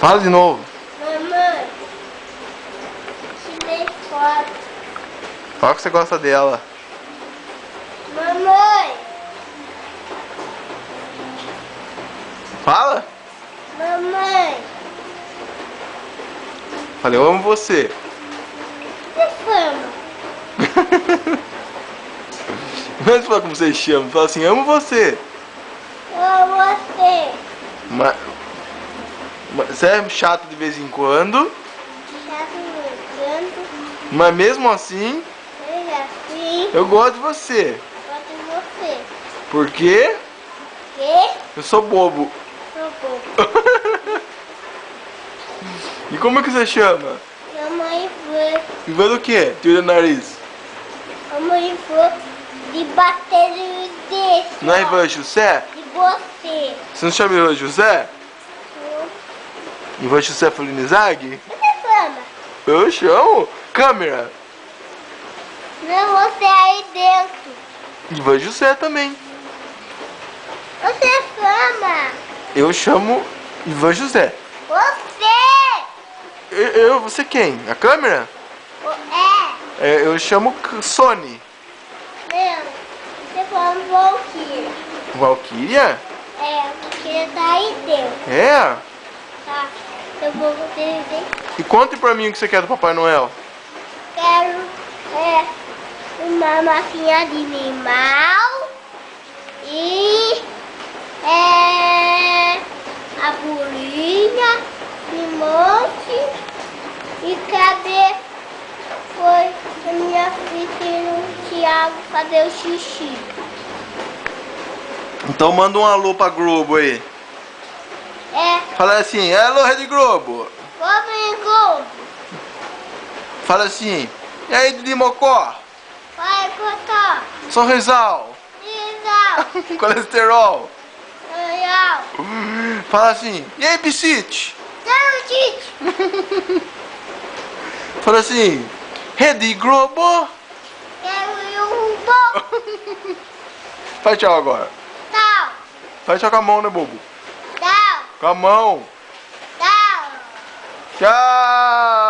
Fala de novo. Mamãe, tirei foto. Fala que você gosta dela. Mamãe, Fala. mamãe, Falei, eu amo você. que fama? Mas fala como você chama. Fala assim, amo você. Eu amo você. Mas você é chato de vez em quando. Chato no canto, Mas mesmo assim, seja assim, eu gosto de você. gosto de você. Porque Que? eu sou bobo. Sou bobo. E como é que você chama? Mamãe foi. Ivan do quê? Tira o nariz. Mamãe foi de bater desse. Não é ó, Ivan José? de você. Você não chama Ivan José? Ivan José Folinizag? Você fama? Eu chamo. Câmera. Não, você aí dentro. Ivan José também. Você fama. Eu chamo Ivan José. Você! Você quem? A câmera? Eu chamo Sony. Não, você fala Valkyria. Valkyria? Porque tá aí dentro, É? tá? Eu vou dizer. E conte pra mim o que você quer do Papai Noel. Quero uma massinha de limão e a bolinha, limite e cadê foi a minha filha e o Thiago fazer o xixi? Então manda um alô pra Globo aí. Fala assim, alô Rede Globo. Comigo, Fala assim, e aí Didi Mocó? vai botar Sorrisal. Isal, Colesterol. Real, Fala assim, e aí Piscite? não, Tite, Fala assim, Rede Globo. quero ir um bom Faz tchau agora. tal, Faz tchau com a mão, né, bobo? tal, Com a mão. tal. Tchau.